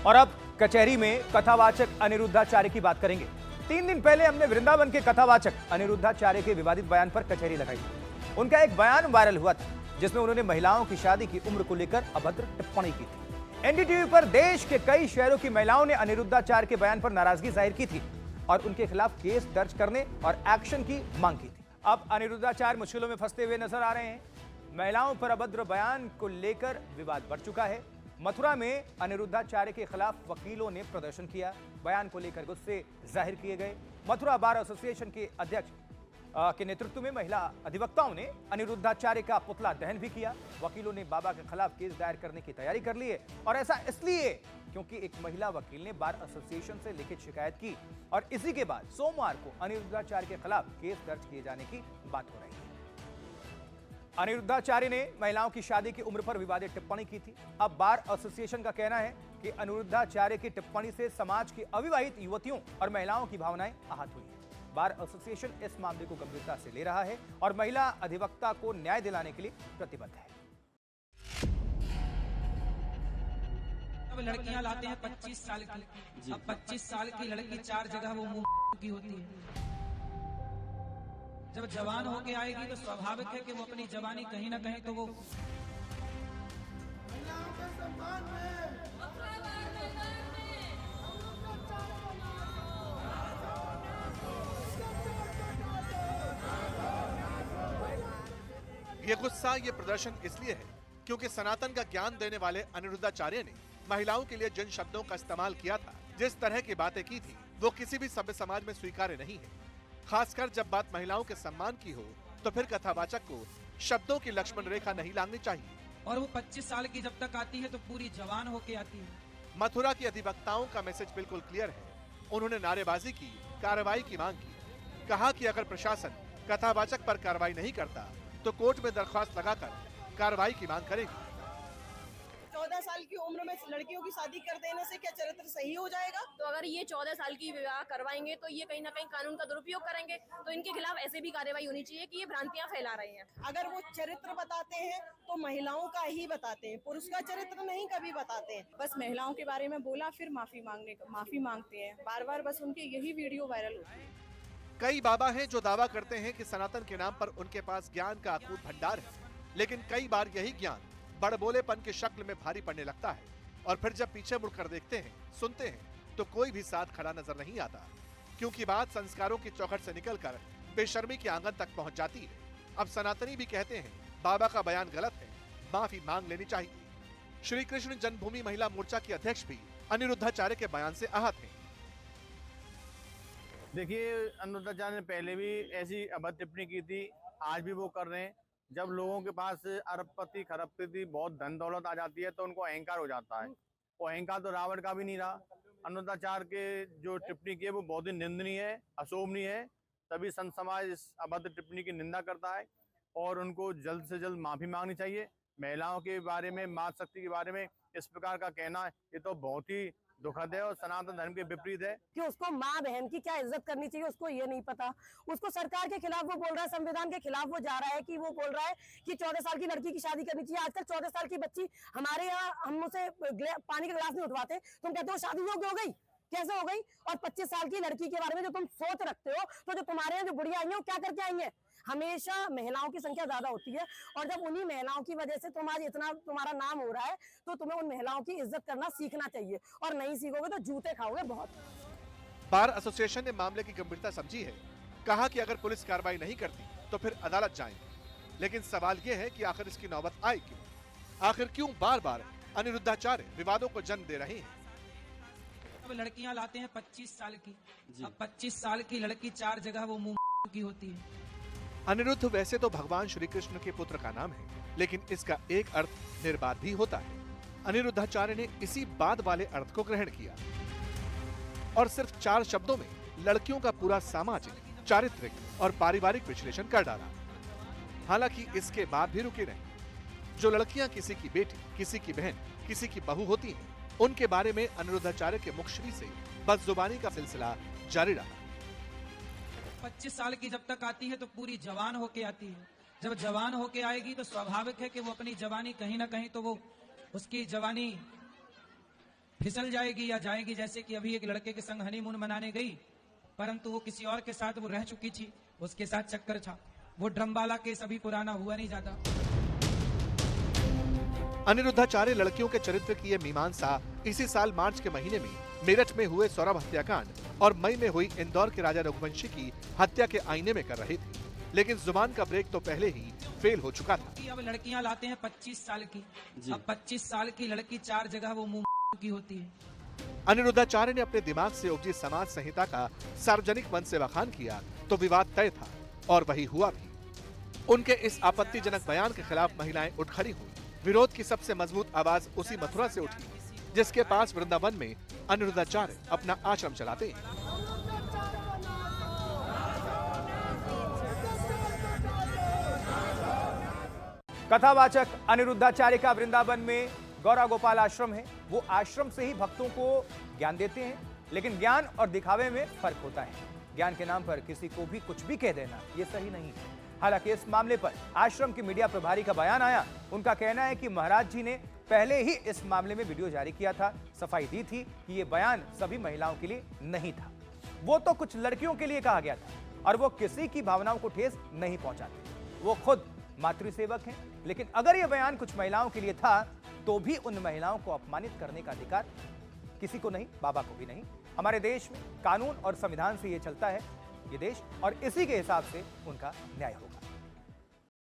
और अब कचहरी में कथावाचक अनिरुद्धाचार्य की बात करेंगे। 3 दिन पहले हमने वृंदावन के कथावाचक अनिरुद्धाचार्य के विवादित बयान पर कचहरी लगाई। उनका एक बयान वायरल हुआ था जिसमें उन्होंने महिलाओं की शादी की उम्र को लेकर अभद्र टिप्पणी की थी। एनडीटीवी पर देश के कई शहरों की महिलाओं ने अनिरुद्धाचार्य के बयान पर नाराजगी जाहिर की थी और उनके खिलाफ केस दर्ज करने और एक्शन की मांग की थी। अब अनिरुद्धाचार्य मुश्किलों में फंसते हुए नजर आ रहे हैं। महिलाओं पर अभद्र बयान को लेकर विवाद बढ़ चुका है। मथुरा में अनिरुद्धाचार्य के खिलाफ वकीलों ने प्रदर्शन किया, बयान को लेकर गुस्से जाहिर किए गए। मथुरा बार एसोसिएशन के अध्यक्ष के नेतृत्व में महिला अधिवक्ताओं ने अनिरुद्धाचार्य का पुतला दहन भी किया। वकीलों ने बाबा के खिलाफ केस दायर करने की तैयारी कर ली है और ऐसा इसलिए क्योंकि एक महिला वकील ने बार एसोसिएशन से लिखित शिकायत की और इसी के बाद सोमवार को अनिरुद्धाचार्य के खिलाफ केस दर्ज किए जाने की बात हो रही है। अनिरुद्धाचार्य ने महिलाओं की शादी की उम्र पर विवादित टिप्पणी की थी। अब बार एसोसिएशन का कहना है कि अनिरुद्धाचार्य की टिप्पणी से समाज की अविवाहित युवतियों और महिलाओं की भावनाएं आहत हुई हैं। बार एसोसिएशन इस मामले को गंभीरता से ले रहा है और महिला अधिवक्ता को न्याय दिलाने के लिए प्रतिबद्ध है। अब लड़कियां लाते हैं 25 साल की, अब 25 साल की लड़की 4 जगह वो मुंह की होती है। जब जवान होके आएगी तो स्वाभाविक है कि वो अपनी जवानी कहीं ना कहीं तो वो ये गुस्सा, ये प्रदर्शन इसलिए है क्योंकि सनातन का ज्ञान देने वाले अनिरुद्धाचार्य ने महिलाओं के लिए जिन शब्दों का इस्तेमाल किया था, जिस तरह की बातें की थी, वो किसी भी सभ्य समाज में स्वीकार्य नहीं है। खासकर जब बात महिलाओं के सम्मान की हो तो फिर कथावाचक को शब्दों की लक्ष्मण रेखा नहीं लांघनी चाहिए। और वो 25 साल की जब तक आती है तो पूरी जवान होके आती है। मथुरा की अधिवक्ताओं का मैसेज बिल्कुल क्लियर है। उन्होंने नारेबाजी की, कार्रवाई की मांग की। कहा कि अगर प्रशासन कथावाचक पर कार्रवाई नहीं करता तो कोर्ट में दरख्वास्त लगाकर कार्रवाई की मांग करेगी। 14 साल की उम्र में लड़कियों की शादी कर देने से क्या चरित्र सही हो जाएगा? तो अगर ये 14 साल की विवाह करवाएंगे तो ये कहीं ना कहीं कानून का दुरुपयोग करेंगे, तो इनके खिलाफ ऐसे भी कार्रवाई होनी चाहिए कि ये भ्रांतियां फैला रहे हैं। अगर वो चरित्र बताते हैं तो महिलाओं का ही बताते हैं, पुरुष का चरित्र नहीं कभी बताते हैं। बस महिलाओं के बारे में बोला, फिर माफी मांगते हैं बार बार। बस उनकी यही वीडियो वायरल होती है। कई बाबा हैं जो दावा करते हैं कि सनातन के नाम पर उनके पास ज्ञान का अकूत भंडार है, लेकिन कई बार यही ज्ञान बड़बोलेपन की शक्ल में भारी पड़ने लगता है और फिर जब पीछे मुड़कर देखते हैं, सुनते हैं तो कोई भी साथ खड़ा नजर नहीं आता, क्योंकि बात संस्कारों की चौखट से निकलकर बेशर्मी के आंगन तक पहुंच जाती है। अब सनातनी भी कहते हैं बाबा का बयान गलत है, माफी मांग लेनी चाहिए। श्री कृष्ण जन्मभूमि महिला मोर्चा की अध्यक्ष भी अनिरुद्धाचार्य के बयान से आहत हैं। देखिए, अनिरुद्धाचार्य ने पहले भी ऐसी अभद्र टिप्पणी की थी, आज भी वो कर रहे हैं। जब लोगों के पास अरबपति खरबपति बहुत धन दौलत आ जाती है तो उनको अहंकार हो जाता है। वो अहंकार तो रावण का भी नहीं रहा। अनिरुद्धाचार्य के जो टिप्पणी की है वो बहुत ही निंदनीय है, अशोभनीय है। तभी संत समाज इस अभद्र टिप्पणी की निंदा करता है और उनको जल्द से जल्द माफी मांगनी चाहिए। महिलाओं के बारे में, मातृ शक्ति के बारे में इस प्रकार का कहना ये तो बहुत ही दुखद है और सनातन धर्म के विपरीत है। कि उसको माँ बहन की क्या इज्जत करनी चाहिए उसको ये नहीं पता। उसको सरकार के खिलाफ वो बोल रहा है, संविधान के खिलाफ वो जा रहा है कि वो बोल रहा है कि 14 साल की लड़की की शादी करनी चाहिए। आज तक 14 साल की बच्ची हमारे यहाँ, हम उसे पानी का गिलास नहीं उठवाते, तुम कहते हो शादी योग्य हो गई, कैसे हो गई? और 25 साल की लड़की के बारे में जो तुम सोच रखते हो, तो जो तुम्हारे यहाँ जो बुढ़िया आई है वो क्या करके आई है? हमेशा महिलाओं की संख्या ज्यादा होती है और जब उन्हीं महिलाओं की वजह से तुम आज इतना तुम्हारा नाम हो रहा है तो तुम्हें उन महिलाओं की इज्जत करना सीखना चाहिए और नहीं सीखोगे तो जूते खाओगे बहुत। बार एसोसिएशन ने मामले की गंभीरता समझी है। कहा कि अगर पुलिस कार्रवाई नहीं करती तो फिर अदालत जाएंगे, लेकिन सवाल ये है कि आखिर इसकी नौबत आई क्यों? आखिर क्यों बार बार अनिरुद्धाचार्य विवादों को जन्म दे रहे हैं? अब लड़कियां लाते हैं 25 साल की, अब 25 साल की लड़की 4 जगह वो मुंह की होती है। अनिरुद्ध वैसे तो भगवान श्री कृष्ण के पुत्र का नाम है, लेकिन इसका एक अर्थ निर्बाध भी होता है। अनिरुद्धाचार्य ने इसी बाद वाले अर्थ को ग्रहण किया और सिर्फ 4 शब्दों में लड़कियों का पूरा सामाजिक, चारित्रिक और पारिवारिक विश्लेषण कर डाला। हालांकि इसके बाद भी रुके नहीं। जो लड़कियां किसी की बेटी, किसी की बहन, किसी की बहू होती हैं, उनके बारे में अनिरुद्धाचार्य के मुखश्री से बदजुबानी का सिलसिला जारी रहा। 25 साल की जब तक आती है तो पूरी जवान होके आती है। जब जवान होके आएगी तो स्वाभाविक है कि वो अपनी जवानी कहीं ना कहीं तो वो उसकी जवानी फिसल जाएगी या जाएगी। जैसे कि अभी एक लड़के के संग हनीमून मनाने गई, परंतु वो किसी और के साथ वो रह चुकी थी, उसके साथ चक्कर था। वो ड्रम वाला केस अभी पुराना हुआ नहीं ज्यादा। अनिरुद्धाचार्य लड़कियों के चरित्र की ये मीमांसा इसी साल मार्च के महीने में मेरठ में हुए सौरभ हत्याकांड और मई में हुई इंदौर के राजा रघुवंशी की हत्या के आईने में कर रहे थे, लेकिन जुबान का ब्रेक तो पहले ही फेल हो चुका था। अब लड़कियां लाते हैं 25 साल की, अब 25 साल की लड़की 4 जगह वो मुंह की होती है। अनिरुद्धाचार्य ने अपने दिमाग से उपजी समाज संहिता का सार्वजनिक मंच से बखान किया तो विवाद तय था, और वही हुआ भी। उनके इस आपत्तिजनक बयान के खिलाफ महिलाएं उठ खड़ी हुई। विरोध की सबसे मजबूत आवाज उसी मथुरा से उठी, जिसके पास वृंदावन में अनिरुद्धाचार्य अपना आश्रम चलाते हैं। कथावाचक अनिरुद्धाचार्य का वृंदावन में गौरा गोपाल आश्रम है। वो आश्रम से ही भक्तों को ज्ञान देते हैं, लेकिन ज्ञान और दिखावे में फर्क होता है। ज्ञान के नाम पर किसी को भी कुछ भी कह देना ये सही नहीं है। हालांकि इस मामले पर आश्रम के मीडिया प्रभारी का बयान आया। उनका कहना है कि महाराज जी ने पहले ही इस मामले में वीडियो जारी किया था, सफाई दी थी कि ये बयान सभी महिलाओं के लिए नहीं था, वो तो कुछ लड़कियों के लिए कहा गया था और वो किसी की भावनाओं को ठेस नहीं पहुंचाते। वो खुद मातृसेवक हैं, लेकिन अगर ये बयान कुछ महिलाओं के लिए था तो भी उन महिलाओं को अपमानित करने का अधिकार किसी को नहीं, बाबा को भी नहीं। हमारे देश में कानून और संविधान से ये चलता है ये देश, और इसी के हिसाब से उनका न्याय होगा।